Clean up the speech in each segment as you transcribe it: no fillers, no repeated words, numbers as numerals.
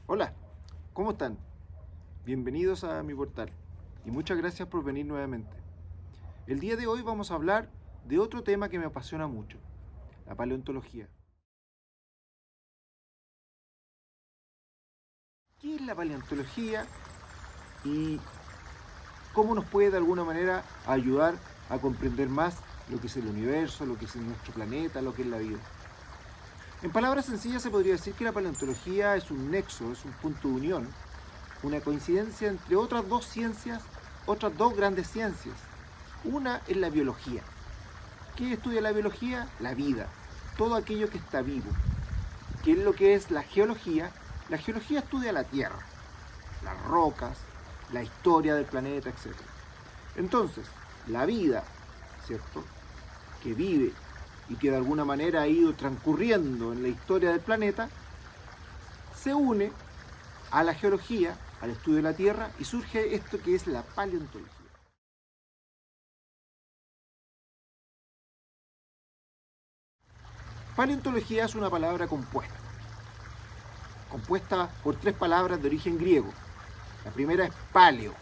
Hola, ¿cómo están? Bienvenidos a mi portal y muchas gracias por venir nuevamente. El día de hoy vamos a hablar de otro tema que me apasiona mucho, la paleontología. ¿Qué es la paleontología y cómo nos puede de alguna manera ayudar a comprender más lo que es el universo, lo que es nuestro planeta, lo que es la vida? En palabras sencillas se podría decir que la paleontología es un nexo, es un punto de unión, una coincidencia entre otras dos ciencias, otras dos grandes ciencias. Una es la biología. ¿Qué estudia la biología? La vida, todo aquello que está vivo. ¿Qué es lo que es la geología? La geología estudia la Tierra, las rocas, la historia del planeta, etc. Entonces, la vida, ¿cierto?, que vive y que de alguna manera ha ido transcurriendo en la historia del planeta, se une a la geología, al estudio de la Tierra, y surge esto que es la paleontología. Paleontología es una palabra compuesta por tres palabras de origen griego. La primera es paleo,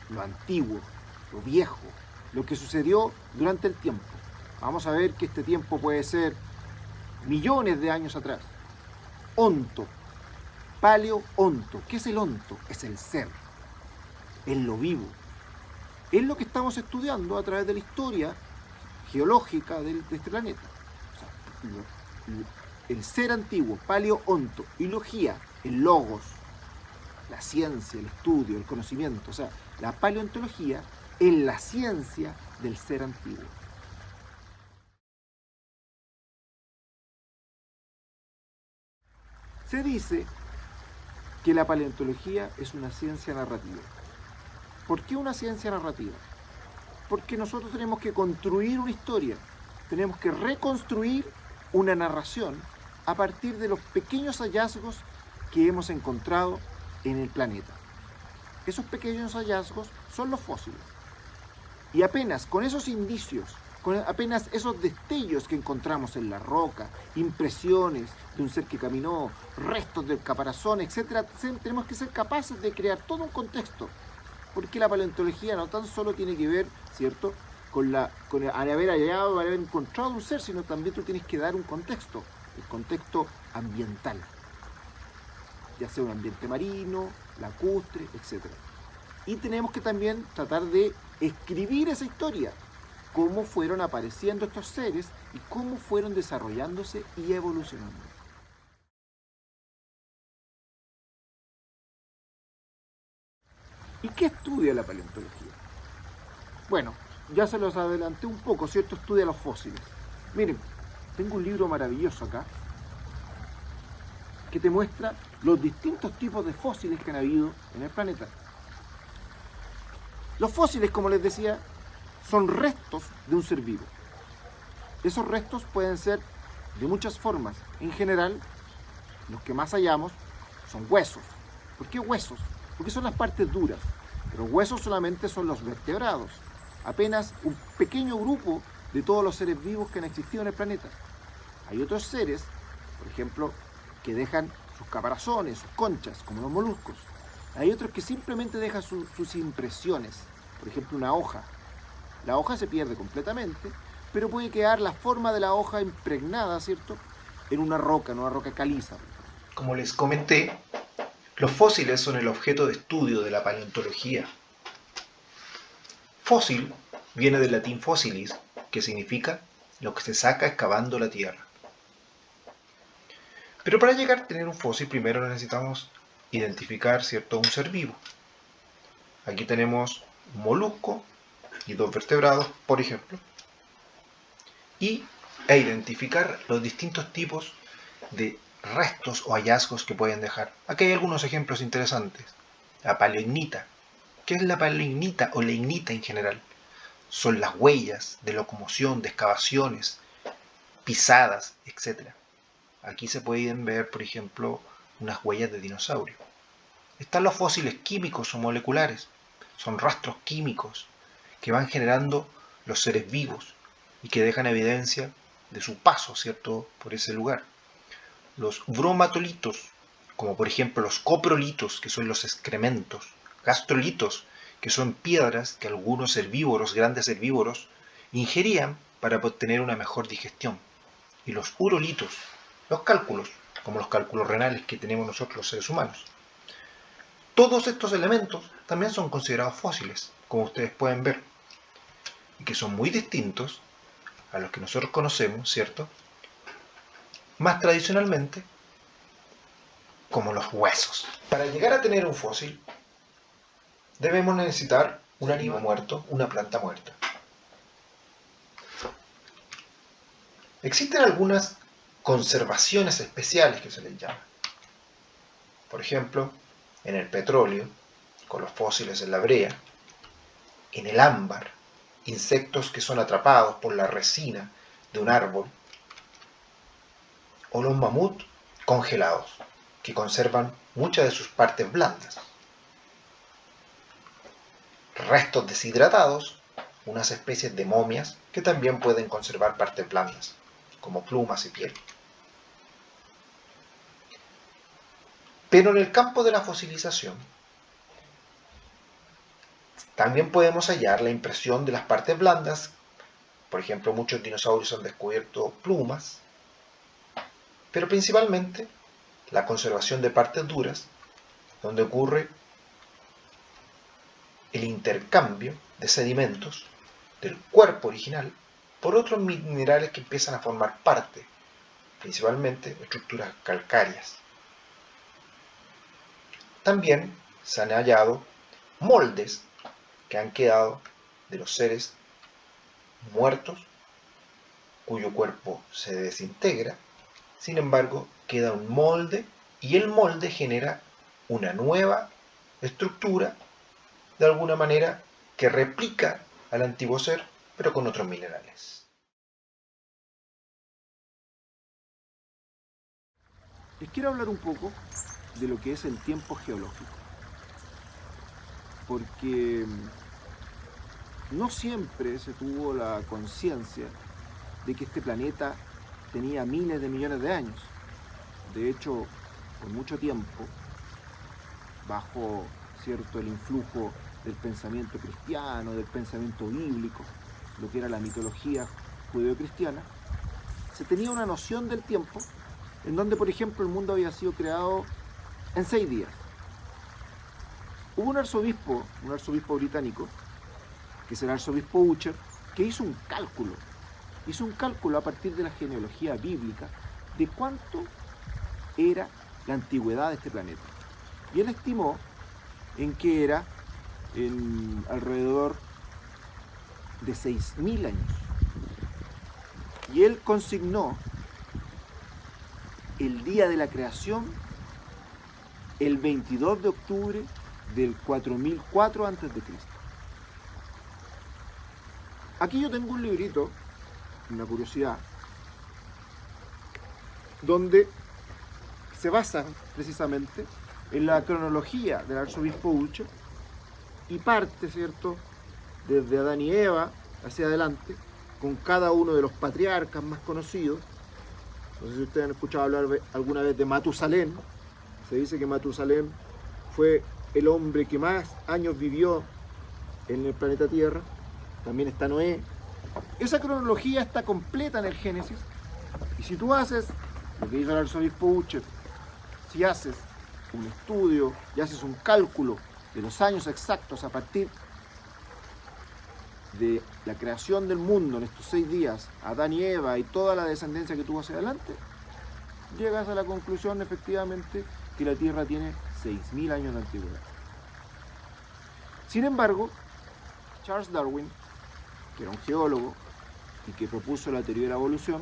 lo antiguo, lo viejo, lo que sucedió durante el tiempo. Vamos a ver que este tiempo puede ser millones de años atrás. Onto, paleoonto. ¿Qué es el onto? Es el ser, es lo vivo. Es lo que estamos estudiando a través de la historia geológica de este planeta. O sea, el ser antiguo, paleoonto, y logía, el logos, la ciencia, el estudio, el conocimiento. O sea, la paleontología es la ciencia del ser antiguo. Se dice que la paleontología es una ciencia narrativa. ¿Por qué una ciencia narrativa? Porque nosotros tenemos que construir una historia, tenemos que reconstruir una narración a partir de los pequeños hallazgos que hemos encontrado en el planeta. Esos pequeños hallazgos son los fósiles. Y apenas con esos indicios, con apenas esos destellos que encontramos en la roca, impresiones de un ser que caminó, restos del caparazón, etc., tenemos que ser capaces de crear todo un contexto. Porque la paleontología no tan solo tiene que ver, ¿cierto?, con el haber hallado, haber encontrado un ser, sino también tú tienes que dar un contexto, el contexto ambiental, ya sea un ambiente marino, lacustre, etc. Y tenemos que también tratar de escribir esa historia, cómo fueron apareciendo estos seres y cómo fueron desarrollándose y evolucionando. ¿Y qué estudia la paleontología? Bueno, ya se los adelanté un poco, ¿cierto? Estudia los fósiles. Miren, tengo un libro maravilloso acá que te muestra los distintos tipos de fósiles que han habido en el planeta. Los fósiles, como les decía, son restos de un ser vivo. Esos restos pueden ser de muchas formas. En general, los que más hallamos son huesos. ¿Por qué huesos? Porque son las partes duras. Pero huesos solamente son los vertebrados. Apenas un pequeño grupo de todos los seres vivos que han existido en el planeta. Hay otros seres, por ejemplo, que dejan sus caparazones, sus conchas, como los moluscos. Hay otros que simplemente dejan sus impresiones. Por ejemplo, una hoja. La hoja se pierde completamente, pero puede quedar la forma de la hoja impregnada, ¿cierto?, en una roca caliza. Como les comenté, los fósiles son el objeto de estudio de la paleontología. Fósil viene del latín fossilis, que significa lo que se saca excavando la tierra. Pero para llegar a tener un fósil primero necesitamos identificar, ¿cierto?, un ser vivo. Aquí tenemos un molusco y dos vertebrados, por ejemplo, e identificar los distintos tipos de restos o hallazgos que pueden dejar. Aquí hay algunos ejemplos interesantes. La paleoignita. ¿Qué es la paleoignita o la ignita en general? Son las huellas de locomoción, de excavaciones, pisadas, etc. Aquí se pueden ver, por ejemplo, unas huellas de dinosaurio. Están los fósiles químicos o moleculares. Son rastros químicos que van generando los seres vivos y que dejan evidencia de su paso, ¿cierto?, por ese lugar. Los bromatolitos como por ejemplo los coprolitos, que son los excrementos, gastrolitos, que son piedras que algunos herbívoros, grandes herbívoros, ingerían para obtener una mejor digestión, y los urolitos, los cálculos, como los cálculos renales que tenemos nosotros los seres humanos. Todos estos elementos también son considerados fósiles, como ustedes pueden ver, y que son muy distintos a los que nosotros conocemos, ¿cierto? Más tradicionalmente, como los huesos. Para llegar a tener un fósil, debemos necesitar un animal muerto, una planta muerta. Existen algunas conservaciones especiales que se les llama. Por ejemplo, en el petróleo, con los fósiles en la brea, en el ámbar, insectos que son atrapados por la resina de un árbol, o los mamuts congelados, que conservan muchas de sus partes blandas. Restos deshidratados, unas especies de momias que también pueden conservar partes blandas, como plumas y piel. Pero en el campo de la fosilización, también podemos hallar la impresión de las partes blandas. Por ejemplo, muchos dinosaurios han descubierto plumas, pero principalmente la conservación de partes duras, donde ocurre el intercambio de sedimentos del cuerpo original por otros minerales que empiezan a formar parte, principalmente estructuras calcáreas. También se han hallado moldes que han quedado de los seres muertos, cuyo cuerpo se desintegra. Sin embargo, queda un molde y el molde genera una nueva estructura, de alguna manera, que replica al antiguo ser, pero con otros minerales. Les quiero hablar un poco de lo que es el tiempo geológico, porque no siempre se tuvo la conciencia de que este planeta tenía miles de millones de años. De hecho, por mucho tiempo, bajo el influjo del pensamiento cristiano, del pensamiento bíblico, lo que era la mitología judeocristiana, se tenía una noción del tiempo en donde, por ejemplo, el mundo había sido creado en 6 días. Hubo un arzobispo británico, que es el arzobispo Ussher, que hizo un cálculo a partir de la genealogía bíblica de cuánto era la antigüedad de este planeta. Y él estimó en que era alrededor de 6.000 años. Y él consignó el día de la creación el 22 de octubre del 4004 a.C. Aquí yo tengo un librito, una curiosidad, donde se basa precisamente en la cronología del arzobispo Ussher y parte, ¿cierto?, desde Adán y Eva hacia adelante, con cada uno de los patriarcas más conocidos. No sé si ustedes han escuchado hablar alguna vez de Matusalén. Se dice que Matusalén fue el hombre que más años vivió en el planeta Tierra. También está Noé. Esa cronología está completa en el Génesis. Y si tú haces lo que hizo el arzobispo Ussher, si haces un estudio y haces un cálculo de los años exactos a partir de la creación del mundo en estos 6 días, Adán y Eva y toda la descendencia que tuvo hacia adelante, llegas a la conclusión efectivamente que la Tierra tiene 6.000 años de antigüedad. Sin embargo, Charles Darwin, que era un geólogo y que propuso la teoría de la evolución,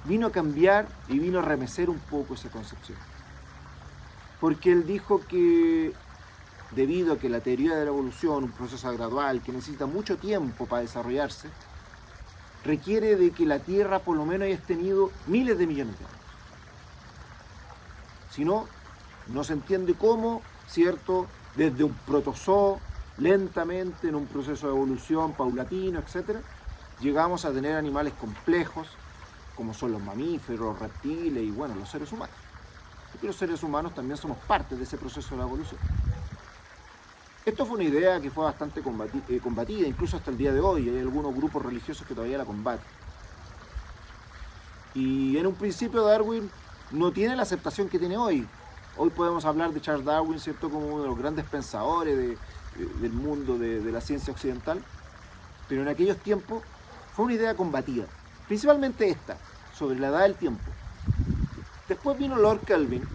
vino a cambiar y vino a remecer un poco esa concepción. Porque él dijo que debido a que la teoría de la evolución, un proceso gradual que necesita mucho tiempo para desarrollarse, requiere de que la Tierra por lo menos haya tenido miles de millones de años. Si no, no se entiende cómo, ¿cierto?, desde un protozoo, lentamente en un proceso de evolución paulatino, etc., llegamos a tener animales complejos, como son los mamíferos, los reptiles y, bueno, los seres humanos. porque los seres humanos también somos parte de ese proceso de la evolución. Esto fue una idea que fue bastante combatida, incluso hasta el día de hoy. Hay algunos grupos religiosos que todavía la combaten. Y en un principio Darwin no tiene la aceptación que tiene hoy. Hoy podemos hablar de Charles Darwin, ¿cierto?, como uno de los grandes pensadores del mundo de la ciencia occidental, pero en aquellos tiempos fue una idea combatida, principalmente esta, sobre la edad del tiempo. Después vino Lord Kelvin,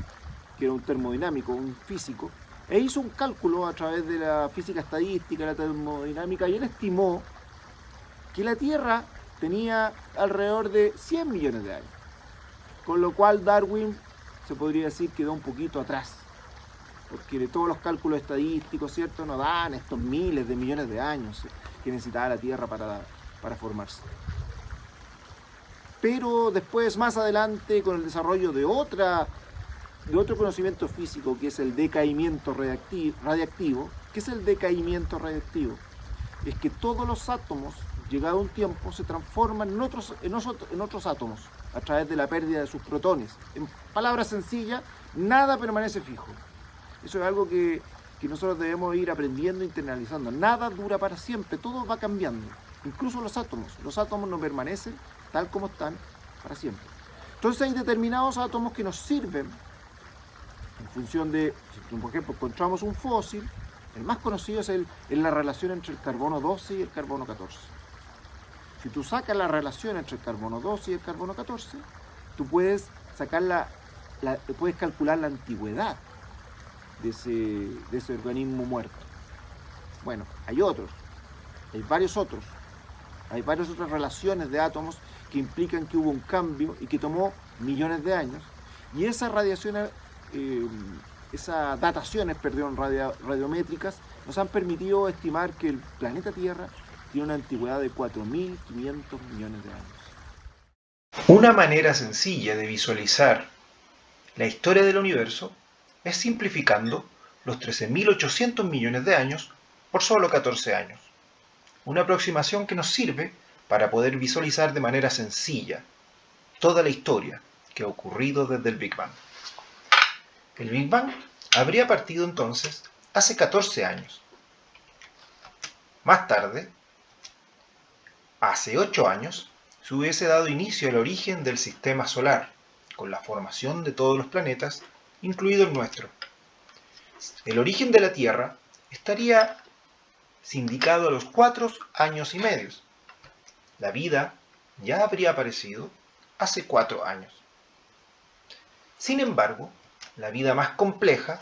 que era un termodinámico, un físico, e hizo un cálculo a través de la física estadística, la termodinámica, y él estimó que la Tierra tenía alrededor de 100 millones de años, con lo cual Darwin, se podría decir, quedó un poquito atrás, porque todos los cálculos estadísticos, ¿cierto?, no dan estos miles de millones de años que necesitaba la Tierra para formarse. Pero después, más adelante, con el desarrollo de otro conocimiento físico, que es el decaimiento radiactivo. ¿Qué es el decaimiento radiactivo? Es que todos los átomos, llegado un tiempo, se transforman en otros átomos a través de la pérdida de sus protones. En palabras sencillas, nada permanece fijo. Eso es algo que nosotros debemos ir aprendiendo e internalizando. Nada dura para siempre, todo va cambiando. Incluso los átomos. Los átomos no permanecen tal como están para siempre. Entonces hay determinados átomos que nos sirven en función de, si por ejemplo encontramos un fósil, el más conocido es la relación entre el carbono 12 y el carbono 14. Si tú sacas la relación entre el carbono 12 y el carbono 14, tú puedes sacar puedes calcular la antigüedad de ese organismo muerto. Bueno, hay varias otras relaciones de átomos que implican que hubo un cambio y que tomó millones de años, y esas dataciones radiométricas nos han permitido estimar que el planeta Tierra tiene una antigüedad de 4.500 millones de años. Una manera sencilla de visualizar la historia del universo es simplificando los 13.800 millones de años por solo 14 años. Una aproximación que nos sirve para poder visualizar de manera sencilla toda la historia que ha ocurrido desde el Big Bang. El Big Bang habría partido entonces hace 14 años. Más tarde, hace 8 años, se hubiese dado inicio al origen del sistema solar, con la formación de todos los planetas, incluido el nuestro. El origen de la Tierra estaría sindicado a los 4 años y medio. La vida ya habría aparecido hace 4 años. Sin embargo, la vida más compleja,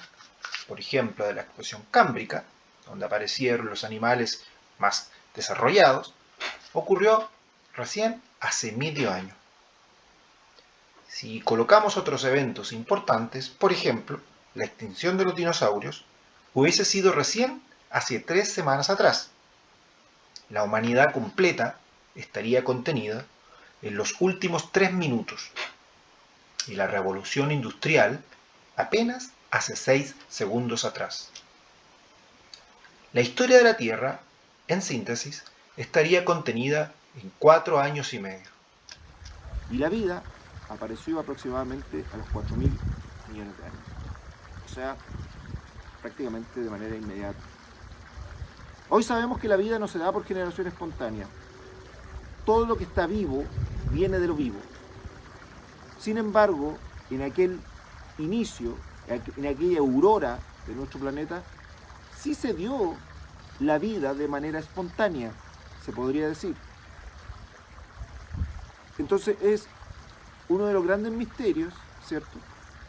por ejemplo de la explosión cámbrica, donde aparecieron los animales más desarrollados, ocurrió recién hace medio año. Si colocamos otros eventos importantes, por ejemplo, la extinción de los dinosaurios, hubiese sido recién hace 3 semanas atrás. La humanidad completa estaría contenida en los últimos 3 minutos y la revolución industrial apenas hace 6 segundos atrás. La historia de la Tierra, en síntesis, estaría contenida en 4 años y medio. Y la vida apareció aproximadamente a los 4.000 millones de años. O sea, prácticamente de manera inmediata. Hoy sabemos que la vida no se da por generación espontánea. Todo lo que está vivo viene de lo vivo. Sin embargo, en aquel inicio, en aquella aurora de nuestro planeta, sí se dio la vida de manera espontánea, se podría decir. Entonces es uno de los grandes misterios, ¿cierto?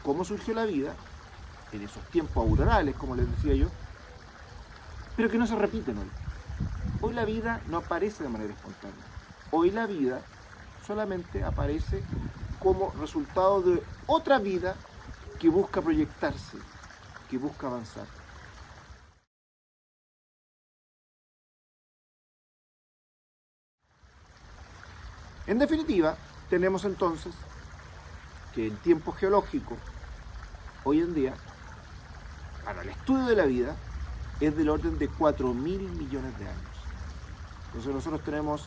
Cómo surgió la vida en esos tiempos aurorales, como les decía yo, pero que no se repiten hoy. Hoy la vida no aparece de manera espontánea. Hoy la vida solamente aparece como resultado de otra vida que busca proyectarse, que busca avanzar. En definitiva, tenemos entonces que en tiempos geológicos, hoy en día, para el estudio de la vida, es del orden de 4.000 millones de años. Entonces nosotros tenemos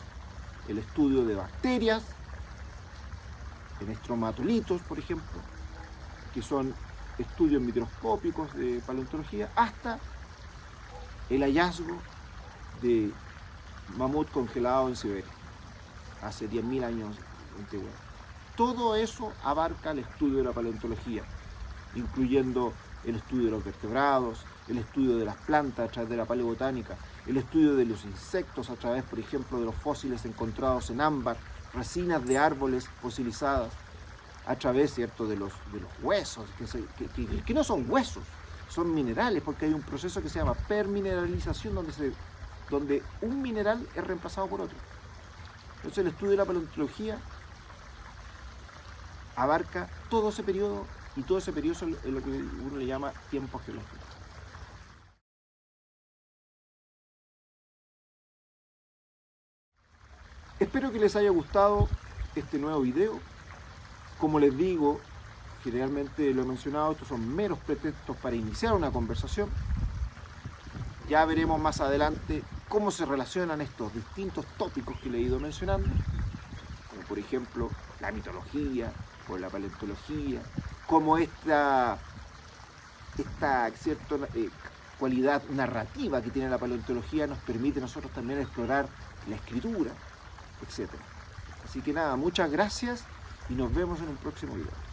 el estudio de bacterias, en estromatolitos, por ejemplo, que son estudios microscópicos de paleontología, hasta el hallazgo de mamut congelado en Siberia, hace 10.000 años de antigüedad. Todo eso abarca el estudio de la paleontología, incluyendo el estudio de los vertebrados, el estudio de las plantas a través de la paleobotánica, el estudio de los insectos a través, por ejemplo, de los fósiles encontrados en ámbar, resinas de árboles fosilizadas, a través, ¿cierto?, de los huesos, que no son huesos, son minerales, porque hay un proceso que se llama permineralización, donde un mineral es reemplazado por otro. Entonces el estudio de la paleontología abarca todo ese periodo, y todo ese periodo es lo que uno le llama tiempo geológico. Espero que les haya gustado este nuevo video. Como les digo, generalmente lo he mencionado, estos son meros pretextos para iniciar una conversación. Ya veremos más adelante cómo se relacionan estos distintos tópicos que le he ido mencionando, como por ejemplo la mitología o la paleontología, cómo esta cierta cualidad narrativa que tiene la paleontología nos permite a nosotros también explorar la escritura, etc. Así que nada, muchas gracias y nos vemos en un próximo video.